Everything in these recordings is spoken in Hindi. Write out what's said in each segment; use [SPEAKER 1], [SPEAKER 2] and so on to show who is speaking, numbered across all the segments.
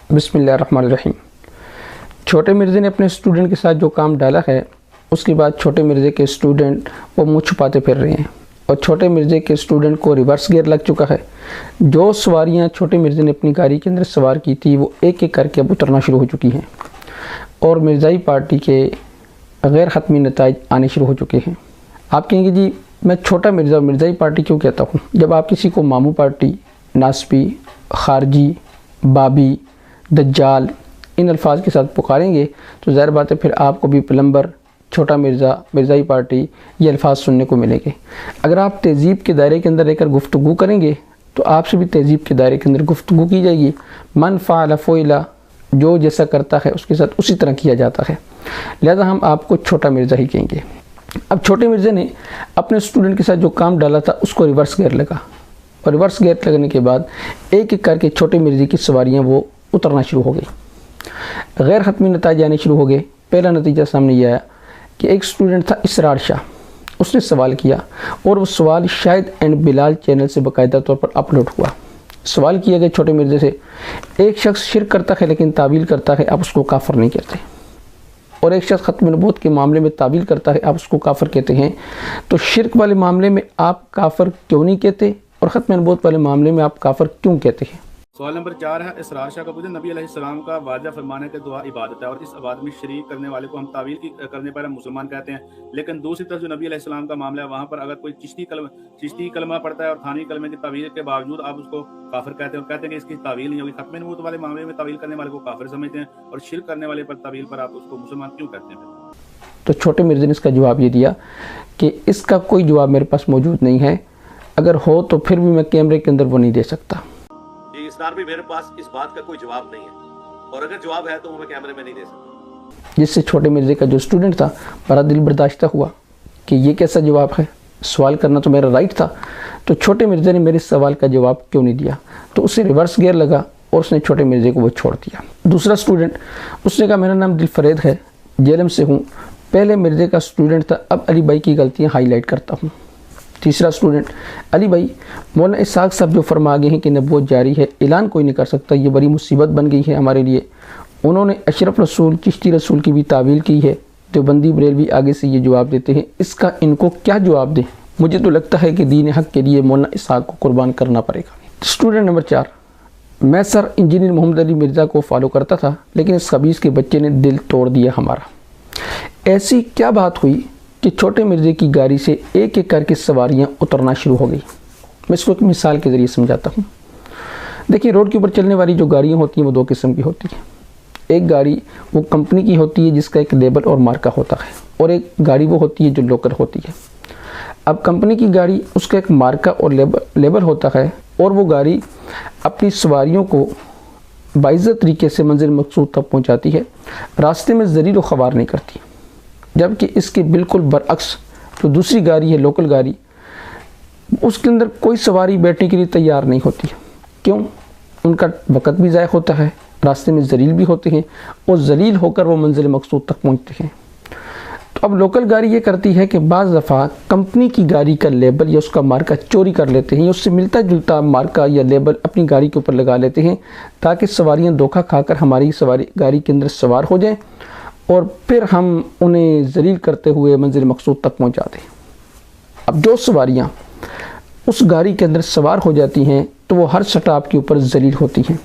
[SPEAKER 1] बिस्मिल्लाहिर्रहमानिर्रहीम। छोटे मिर्ज़े ने अपने स्टूडेंट के साथ जो काम डाला है, उसके बाद छोटे मिर्ज़े के स्टूडेंट वो मुँह छुपाते फिर रहे हैं और छोटे मिर्ज़े के स्टूडेंट को रिवर्स गियर लग चुका है। जो सवारियाँ छोटे मिर्ज़े ने अपनी गाड़ी के अंदर सवार की थी वो एक एक करके अब उतरना शुरू हो चुकी हैं और मिर्ज़ाई पार्टी के गैर हतमी नताइज आने शुरू हो चुके हैं। आप कहेंगे जी मैं छोटा मिर्ज़ा और मिर्ज़ाई पार्टी क्यों कहता हूँ? जब आप किसी को मामू पार्टी, नासबी, खारजी, बाबी, दज्जाल इन अल्फाज के साथ पुकारेंगे तो ज़ाहिर बात है फिर आपको भी प्लम्बर, छोटा मिर्ज़ा, मिर्ज़ाई पार्टी ये अल्फाज सुनने को मिलेंगे। अगर आप तहज़ीब के दायरे के अंदर रहकर गुफ्तगू करेंगे तो आपसे भी तहज़ीब के दायरे के अंदर गुफ्तगू की जाएगी। मन फ़अल फ़ुइला, जो जैसा करता है उसके साथ उसी तरह किया जाता है, लिहाजा हम आपको छोटा मिर्ज़ा ही कहेंगे। अब छोटे मिर्ज़े ने अपने स्टूडेंट के साथ जो काम डाला था उसको रिवर्स गियर लगा और रिवर्स गियर लगने के बाद एक एक करके छोटे मिर्ज़े की सवारियाँ वो उतरना शुरू हो गई। गैर हतमी नतीजे आने शुरू हो गए। पहला नतीजा सामने ये आया कि एक स्टूडेंट था इसरार शाह, उसने सवाल किया और वो सवाल शाहिद एंड बिलाल चैनल से बाकायदा तौर पर अपलोड हुआ। सवाल किया गया छोटे मिर्ज़े से, एक शख्स शिर्क करता है लेकिन तावील करता है, आप उसको काफिर नहीं कहते, और एक शख्स ख़त्म नबूवत के मामले में तावील करता है, आप उसको काफिर कहते हैं, तो शिर्क वाले मामले में आप काफिर क्यों नहीं कहते और ख़त्म नबूवत वाले मामले में आप काफिर क्यों कहते हैं?
[SPEAKER 2] सवाल नंबर 4 है, इसरार शाह का पूछे नबी अलैहिस्सलाम का वाजा फरमाने के दुआ इबादत है और इस इबादत में शरीक करने वाले को हम तावील करने पर हम मुसलमान कहते हैं, लेकिन दूसरी तरफ जो नबी अलैहिस्सलाम का मामला है वहाँ पर अगर कोई चिश्ती कलमा पढ़ता है और थानवी कलमे की तावील के बावजूद आप उसको काफिर कहते हैं और कहते हैं कि इसकी तावील नहीं होगी। ख़त्म नबूवत वाले मामले में तावील करने वाले को काफिर समझते हैं और शिर्क करने वाले पर तावील पर आप उसको मुसलमान क्यों कहते हैं?
[SPEAKER 1] तो छोटे मिर्ज़े ने इसका जवाब ये दिया कि इसका कोई जवाब मेरे पास मौजूद नहीं है, अगर हो तो फिर भी मैं कैमरे के अंदर वो नहीं दे सकता।
[SPEAKER 3] इसरार भी मेरे पास इस बात का कोई जवाब नहीं है और अगर जवाब है तो वो मैं कैमरे में नहीं दे सकता।
[SPEAKER 1] जिससे छोटे मिर्ज़े का जो स्टूडेंट था बड़ा दिल बर्दाश्त हुआ कि ये कैसा जवाब है, सवाल करना तो मेरा राइट था, तो छोटे मिर्ज़े ने मेरे सवाल का जवाब क्यों नहीं दिया, तो उसे रिवर्स गियर लगा और उसने छोटे मिर्ज़े को वो छोड़ दिया। दूसरा स्टूडेंट, उसने कहा मेरा नाम दिलफरेद है, जेलम से हूँ, पहले मिर्ज़े का स्टूडेंट था, अब अली भाई की गलतियाँ हाईलाइट करता हूँ। तीसरा स्टूडेंट, अली भाई मौलाना इसाक साहब जो फरमा गए हैं कि नबूवत जारी है, ऐलान कोई नहीं कर सकता, ये बड़ी मुसीबत बन गई है हमारे लिए। उन्होंने अशरफ रसूल, चिश्ती रसूल की भी तावील की है, देवबंदी बरेलवी आगे से ये जवाब देते हैं, इसका इनको क्या जवाब दें? मुझे तो लगता है कि दीन हक़ के लिए मौलाना इसाक को कुर्बान करना पड़ेगा। स्टूडेंट नंबर 4, मैं सर इंजीनियर मोहम्मद अली मिर्ज़ा को फॉलो करता था लेकिन इस खबीस के बच्चे ने दिल तोड़ दिया हमारा। ऐसी क्या बात हुई कि छोटे मिर्ज़े की गाड़ी से एक एक करके सवारियां उतरना शुरू हो गई? मैं इसको एक मिसाल के ज़रिए समझाता हूँ। देखिए, रोड के ऊपर चलने वाली जो गाड़ियाँ होती हैं वो दो किस्म की होती हैं। एक गाड़ी वो कंपनी की होती है जिसका एक लेबल और मार्का होता है, और एक गाड़ी वो होती है जो लोकल होती है। अब कंपनी की गाड़ी, उसका एक मार्का और लेबल होता है और वो गाड़ी अपनी सवारियों को बाइज़्ज़त तरीके से मंजिल मकसूद तक पहुँचाती है, रास्ते में ज़रीर व ख़बार नहीं करती। जबकि इसके बिल्कुल बरअक्स जो दूसरी गाड़ी है, लोकल गाड़ी, उसके अंदर कोई सवारी बैठने के लिए तैयार नहीं होती। क्यों? उनका वक़्त भी ज़ाया होता है, रास्ते में ज़लील भी होते हैं और ज़लील होकर वो मंजिल मकसूद तक पहुंचते हैं। तो अब लोकल गाड़ी ये करती है कि बाज़ दफ़ा कंपनी की गाड़ी का लेबल या उसका मार्का चोरी कर लेते हैं या उससे मिलता जुलता मार्का या लेबल अपनी गाड़ी के ऊपर लगा लेते हैं ताकि सवारियाँ धोखा खाकर हमारी गाड़ी के अंदर सवार हो जाएँ और फिर हम उन्हें ज़लील करते हुए मंजिल मकसूद तक पहुंचाते हैं। अब जो सवारियां उस गाड़ी के अंदर सवार हो जाती हैं तो वो हर स्टॉप के ऊपर ज़लील होती हैं।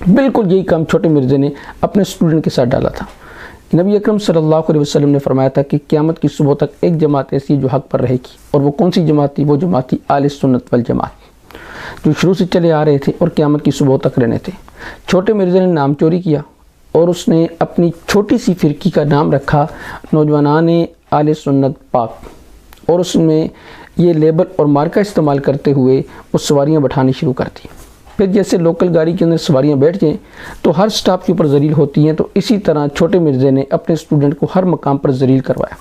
[SPEAKER 1] बिल्कुल यही काम छोटे मिर्ज़े ने अपने स्टूडेंट के साथ डाला था। नबी अकरम सल्लल्लाहु अलैहि वसल्लम ने फरमाया था कि क़यामत की सुबह तक एक जमात ऐसी जो हक़ पर रहेगी, और वो कौन सी जमात थी? वो जमात थी आले सुन्नत वल जमात, जो शुरू से चले आ रहे थे और क़यामत की सुबह तक रहने थे। छोटे मिर्ज़े ने नाम चोरी किया और उसने अपनी छोटी सी फ़िरकी का नाम रखा नौजवानान आले सुन्नत पाक, और उसमें ये लेबल और मार्का इस्तेमाल करते हुए वो सवारियाँ बैठानी शुरू कर दी। फिर जैसे लोकल गाड़ी के अंदर सवारियाँ बैठ जाएँ तो हर स्टॉप के ऊपर ज़लील होती हैं, तो इसी तरह छोटे मिर्ज़े ने अपने स्टूडेंट को हर मकाम पर ज़लील करवाया।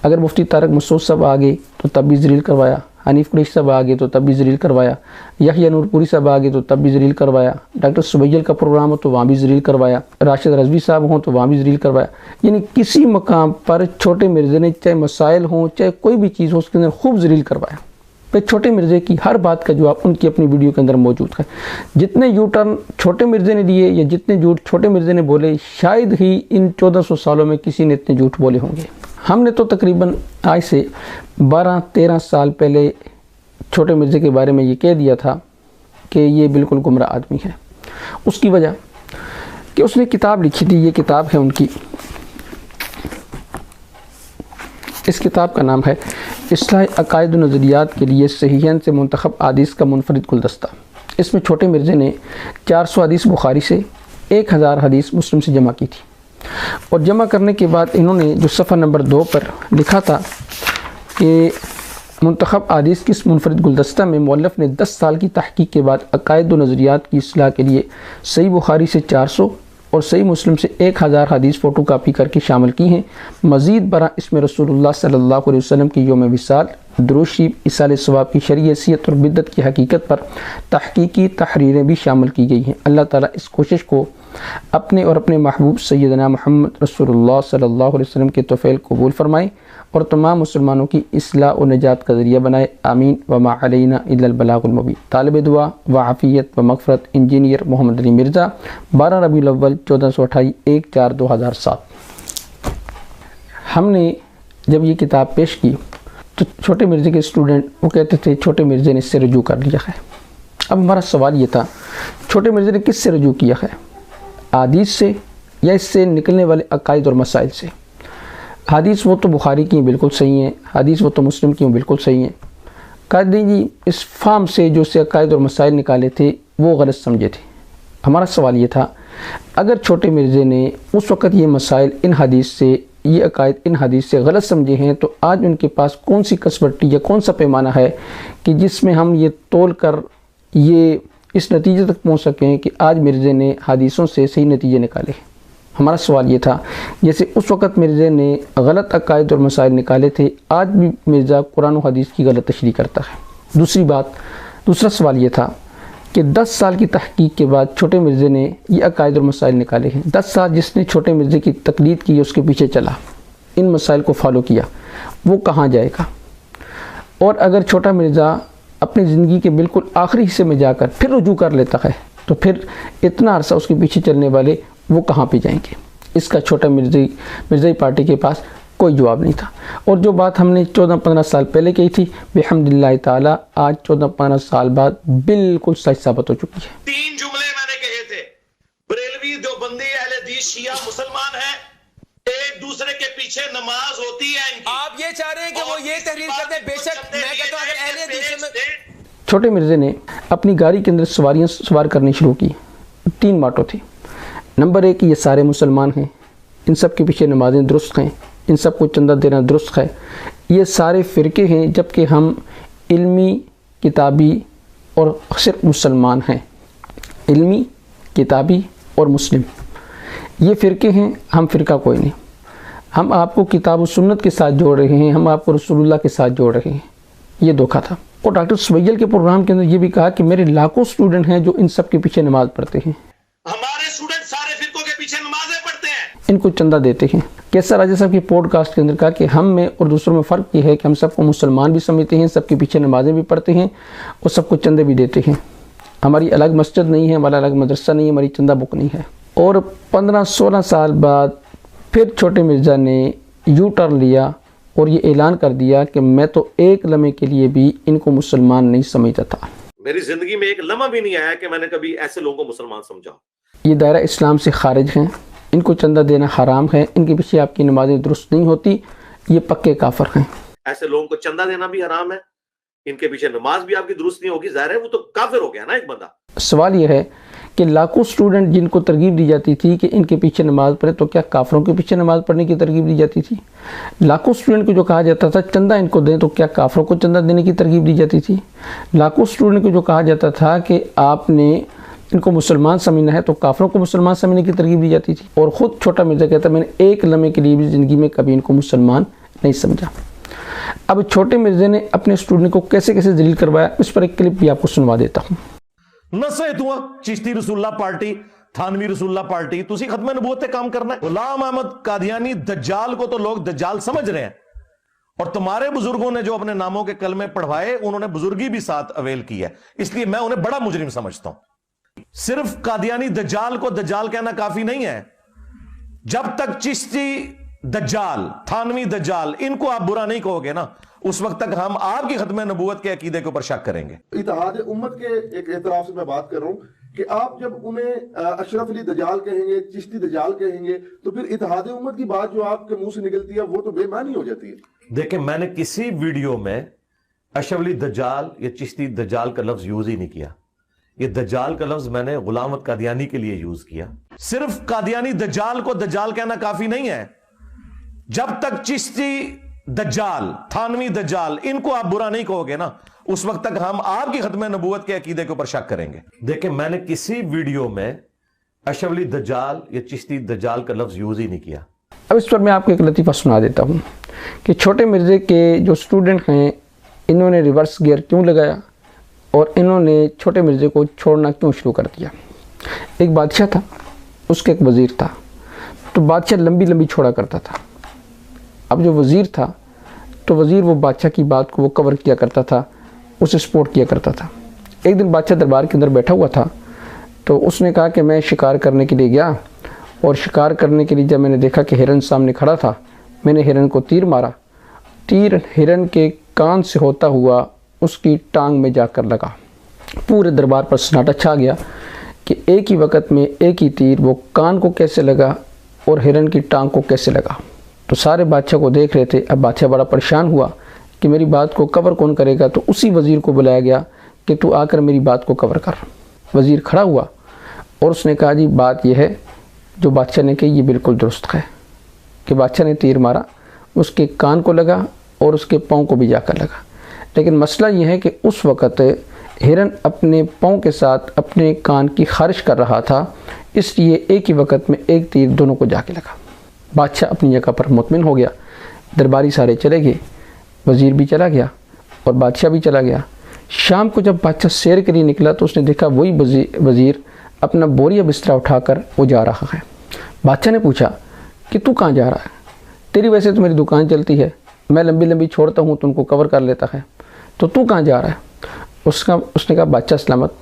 [SPEAKER 1] अगर मुफ्ती तारक मसूद साहब आ गए तो तब भी ज़लील करवाया, हनीफ कुरैशी साहब आ गए तो तब भी ज़लील करवाया, यहया नूरपुरी साहब आ गए तो तब भी ज़लील करवाया, डॉक्टर सुबैल का प्रोग्राम हो तो वहाँ भी ज़लील करवाया, राशिद रज़वी साहब हों तो वहाँ भी ज़लील करवाया। यानी किसी मकाम पर छोटे मिर्ज़े ने चाहे मसाइल हों चाहे कोई भी चीज़ हो उसके अंदर खूब ज़लील करवाया। फिर छोटे मिर्ज़े की हर बात का जवाब उनकी अपनी वीडियो के अंदर मौजूद है। जितने यू टर्न छोटे मिर्ज़े ने लिए या जितने झूठ छोटे मिर्ज़े ने बोले, शायद ही इन 1400 सालों में किसी ने इतने झूठ बोले होंगे। हमने तो तकरीबन आज से 12-13 साल पहले छोटे मिर्ज़े के बारे में ये कह दिया था कि ये बिल्कुल गुमराह आदमी है। उसकी वजह कि उसने किताब लिखी थी, ये किताब है उनकी, इस किताब का नाम है इस्लाह अकायद नज़रियात के लिए सहीहन से मुंतखब हदीस का मुनफरिद गुलदस्ता। इसमें छोटे मिर्ज़े ने 400 हदीस बुखारी से, 1000 हदीस मुस्लिम से जमा की थी। और जमा करने के बाद इन्होंने जो सफ़ा नंबर 2 पर लिखा था कि मुंतखब हदीस की इस मुनफरिद गुलदस्ता में मुअल्लिफ़ ने 10 साल की तहक़ीक़ के बाद अकायद व नज़रियात की इस्लाह के लिए सही बुखारी से 400 और सही मुस्लिम से 1000 हदीस फ़ोटो कापी करके शामिल की हैं। मज़ीद बरा इसमें रसूलुल्लाह सल्लल्लाहु अलैहि वसल्लम की यौम विसाल, दुरूद शरीफ, इसाले सवाब की शरई हैसियत और बिद्दत की हकीकत पर तहक़ीक़ी तहरीरें भी शामिल की गई हैं। अल्लाह ताला इस कोशिश को अपने और अपने महबूब सैयदना मुहम्मद रसूलुल्लाह सल्लल्लाहु अलैहि वसल्लम के तौफ़ील कबूल फ़रमाए और तमाम मुसलमानों की इस्लाह और निजात का ज़रिया बनाए। आमीन। व मा अलैना इल्लल बलागुल मुबीन। तालिब दुआ व आफ़ियत व मग़फ़रत, इंजीनियर मोहम्मद अली मिर्ज़ा, 12 रबीउल अव्वल 1428, 1/4/2007। हमने जब ये किताब पेश की तो छोटे मिर्ज़े के स्टूडेंट वो कहते थे छोटे मिर्ज़े ने इससे रुजू कर लिया है। अब हमारा सवाल ये था, छोटे मिर्ज़े ने किससे रुजू किया है, हदीस से या इससे निकलने वाले अकायद और मसाइल से? हदीस वो तो बुखारी की बिल्कुल सही हैं, हदीस वो तो मुस्लिम की बिल्कुल सही हैं। कादी जी इस फार्म से जो से अकायद और मसाइल निकाले थे वो गलत समझे थे। हमारा सवाल ये था, अगर छोटे मिर्ज़े ने उस वक़्त ये मसाइल इन हदीस से, ये अकायद इन हदीस से गलत समझे हैं, तो आज उनके पास कौन सी कसवट्टी या कौन सा पैमाना है कि जिसमें हम ये तोल कर ये इस नतीजे तक पहुँच सकें कि आज मिर्ज़े ने हदीसों से सही नतीजे निकाले? हमारा सवाल ये था, जैसे उस वक़्त मिर्ज़े ने गलत अकायद और मसाइल निकाले थे, आज भी मिर्ज़ा कुरान और हदीस की गलत तशरीह करता है। दूसरा सवाल ये था कि 10 साल की तहक़ीक़ के बाद छोटे मिर्ज़े ने ये अकायद और मसाइल निकाले हैं। 10 साल जिसने छोटे मिर्ज़े की तक़लीद की, उसके पीछे चला, इन मसाइल को फॉलो किया, वो कहाँ जाएगा? और अगर छोटा मिर्ज़ा अपनी ज़िंदगी के बिल्कुल आखिरी हिस्से में जाकर फिर रुजू कर लेता है, तो फिर इतना अरसा उसके पीछे चलने वाले वो कहाँ पे जाएंगे? इसका छोटा मिर्ज़ाई पार्टी के पास कोई जवाब नहीं था। और जो बात हमने 14-15 साल पहले कही थी, बिहम्दिल्लाह ताला आज 14-15 साल बाद बिल्कुल सच साबित हो चुकी है।
[SPEAKER 3] 3 जुमले मैंने कहे थे, बरेलवी, देवबंदी, अहले हदीस, शिया मुसलमान है, एक दूसरे के पीछे नमाज होती है इनकी। आप ये चाह रहे हैं कि वो ये तहरीर करते हैं? बेशक मैं कहता हूं, अगर अहले हदीस में
[SPEAKER 1] छोटे मिर्ज़े ने अपनी गाड़ी के अंदर सवारियाँ सवार करनी शुरू की। 3 माटो थे। नंबर 1, ये सारे मुसलमान हैं, इन सब के पीछे नमाज़ें दुरुस्त हैं, इन सब को चंदा देना दुरुस्त है, ये सारे फ़िरके हैं, जबकि हम इल्मी, किताबी और सिर्फ मुसलमान हैं। इल्मी, किताबी और मुस्लिम ये फ़िरके हैं, हम फ़िरका कोई नहीं। हम आपको किताब और सुन्नत के साथ जोड़ रहे हैं, हम आपको रसूलुल्लाह के साथ जोड़ रहे हैं। ये धोखा था। और डॉक्टर सुवैयल के प्रोग्राम के अंदर ये भी कहा कि मेरे लाखों स्टूडेंट हैं जो इन सब के पीछे नमाज़ पढ़ते हैं।
[SPEAKER 3] हमारे स्टूडेंट सारे फिरकों के पीछे नमाजें पढ़ते हैं,
[SPEAKER 1] इनको चंदा देते हैं। कैसा राजा साहब की पॉडकास्ट के अंदर कहा कि हम में और दूसरों में फ़र्क ये है कि हम सबको मुसलमान भी समझते हैं, सबके पीछे नमाजें भी पढ़ते हैं और सबको चंदे भी देते हैं। हमारी अलग मस्जिद नहीं है, हमारा अलग मदरसा नहीं है, हमारी चंदा बुक नहीं है। और 15-16 साल बाद फिर छोटे मिर्ज़ा ने यू टर्न लिया और ये ऐलान कर दिया कि मैं तो एक लम्हे के लिए भी इनको मुसलमान नहीं समझता था।
[SPEAKER 3] मेरी ज़िंदगी में एक लम्हा भी नहीं आया कि मैंने कभी ऐसे लोगों को मुसलमान समझा।
[SPEAKER 1] ये दायरा इस्लाम से खारिज हैं, इनको चंदा देना हराम है, इनके पीछे आपकी नमाज़ें दुरुस्त नहीं होती, ये पक्के काफिर हैं।
[SPEAKER 3] ऐसे लोगों को चंदा देना भी हराम है, इनके पीछे नमाज भी आपकी दुरुस्त नहीं होगी, जाहिर है वो तो काफिर हो गया ना एक बंदा।
[SPEAKER 1] सवाल यह है कि लाखों स्टूडेंट जिनको तरगीब दी जाती थी कि इनके पीछे नमाज़ पढ़े, तो क्या काफिरों के पीछे नमाज़ पढ़ने की तरगीब दी जाती थी? लाखों स्टूडेंट को जो कहा जाता था चंदा इनको दें, तो क्या काफिरों को चंदा देने की तरगीब दी जाती थी? लाखों स्टूडेंट को जो कहा जाता था कि आपने इनको मुसलमान समझना है, तो काफिरों को मुसलमान समझने की तरगीब दी जाती थी। और ख़ुद छोटा मिर्ज़ा कहता मैंने एक लम्हे के लिए भी ज़िंदगी में कभी इनको मुसलमान नहीं समझा। अब छोटे मिर्ज़े ने अपने स्टूडेंट को कैसे कैसे जलील करवाया, इस पर एक क्लिप भी आपको सुनवा देता हूँ।
[SPEAKER 4] नसीहत हुआ चिश्ती रसूलुल्लाह पार्टी, थानवी रसूलुल्लाह पार्टी, तुसी खत्म नबूवत पे काम करना है। गुलाम अहमद कादियानी दज्जाल को तो लोग दज्जाल समझ रहे हैं, और तुम्हारे बुजुर्गों ने जो अपने नामों के कलमे पढ़वाए उन्होंने बुजुर्गी भी साथ अवेल की है, इसलिए मैं उन्हें बड़ा मुजरिम समझता हूं। सिर्फ कादियानी दज्जाल को दज्जाल कहना काफी नहीं है। जब तक चिश्ती दज्जाल, थानवी दज्जाल, इनको आप बुरा नहीं कहोगे ना, उस वक्त तक हम आपकी खत्म नबूवत के अकीदे के ऊपर शक करेंगे।
[SPEAKER 5] इत्तेहाद उम्मत के एक एतराफ से मैं बात कर रहा हूं कि आप जब उन्हें अशरफ अली दज्जाल कहेंगे, चिश्ती दज्जाल कहेंगे, तो फिर इत्तेहाद उम्मत की बात जो आपके मुंह से निकलती है वो तो बेमानी हो जाती है।
[SPEAKER 4] देखिए, मैंने किसी वीडियो में अशरफ अली दज्जाल या चिश्ती दज्जाल का लफ्ज यूज ही नहीं किया। ये दज्जाल का लफ्ज मैंने गुलाम अहमद कादियानी के लिए यूज किया। सिर्फ कादियानी दज्जाल को दज्जाल कहना काफी नहीं है। जब तक चिश्ती दज्जाल, थानवी दज्जाल, इनको आप बुरा नहीं कहोगे ना, उस वक्त तक हम आपकी खत्म नबूवत के अकीदे के ऊपर शक करेंगे। देखिए, मैंने किसी वीडियो में अशरफ अली दज्जाल या चिश्ती दज्जाल का लफ्ज यूज ही नहीं किया।
[SPEAKER 1] अब इस पर मैं आपको एक लतीफ़ा सुना देता हूँ कि छोटे मिर्ज़े के जो स्टूडेंट हैं, इन्होंने रिवर्स गियर क्यों लगाया और इन्होंने छोटे मिर्ज़े को छोड़ना क्यों शुरू कर दिया। एक बादशाह था, उसके एक वज़ीर था, तो बादशाह लंबी लंबी छोड़ा करता था। अब जो वज़ीर था, तो वज़ीर वो बादशाह की बात को वो कवर किया करता था, उसे सपोर्ट किया करता था। एक दिन बादशाह दरबार के अंदर बैठा हुआ था, तो उसने कहा कि मैं शिकार करने के लिए गया, और शिकार करने के लिए जब मैंने देखा कि हिरन सामने खड़ा था, मैंने हिरन को तीर मारा। तीर हिरन के कान से होता हुआ उसकी टांग में जाकर लगा। पूरे दरबार पर सन्नाटा छा गया कि एक ही वक्त में एक ही तीर वो कान को कैसे लगा और हिरन की टांग को कैसे लगा। तो सारे बादशाह को देख रहे थे। अब बादशाह बड़ा परेशान हुआ कि मेरी बात को कवर कौन करेगा, तो उसी वज़ीर को बुलाया गया कि तू आकर मेरी बात को कवर कर। वज़ीर खड़ा हुआ और उसने कहा, जी बात यह है जो बादशाह ने कही, ये बिल्कुल दुरुस्त है कि बादशाह ने तीर मारा, उसके कान को लगा और उसके पाँव को भी जाकर लगा। लेकिन मसला ये है कि उस वक़्त हिरन अपने पाँव के साथ अपने कान की खारिश कर रहा था, इसलिए एक ही वक्त में एक तीर दोनों को जाके लगा। बादशाह अपनी जगह पर मुतमिन हो गया। दरबारी सारे चले गए, वज़ीर भी चला गया और बादशाह भी चला गया। शाम को जब बादशाह सैर के लिए निकला तो उसने देखा वही वज़ीर अपना बोरिया बिस्तरा उठाकर वो जा रहा है। बादशाह ने पूछा कि तू कहाँ जा रहा है? तेरी वजह से तो मेरी दुकान चलती है, मैं लंबी लंबी छोड़ता हूँ तो उनको कवर कर लेता है, तो तू कहाँ जा रहा है? उसने कहा, बादशाह सलामत,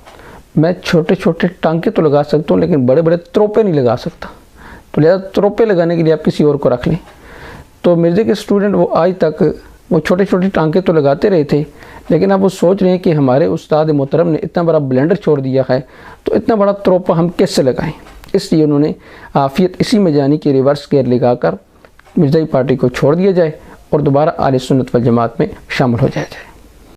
[SPEAKER 1] मैं छोटे छोटे टांके तो लगा सकता हूँ लेकिन बड़े बड़े त्रोपे नहीं लगा सकता, तो लिहाजा त्रोपे लगाने के लिए आप किसी और को रख लें। तो मिर्ज़े के स्टूडेंट वो आज तक वो छोटे छोटे टांके तो लगाते रहे थे, लेकिन अब वो सोच रहे हैं कि हमारे उस्ताद मोहतरम ने इतना बड़ा ब्लेंडर छोड़ दिया है, तो इतना बड़ा त्रोपा हम कैसे लगाएं। इसलिए उन्होंने आफियत इसी में जानी कि रिवर्स गियर लगाकर मिर्ज़ाई पार्टी को छोड़ दिया जाए और दोबारा आले सुन्नत वल जमात में शामिल हो जाया जाए।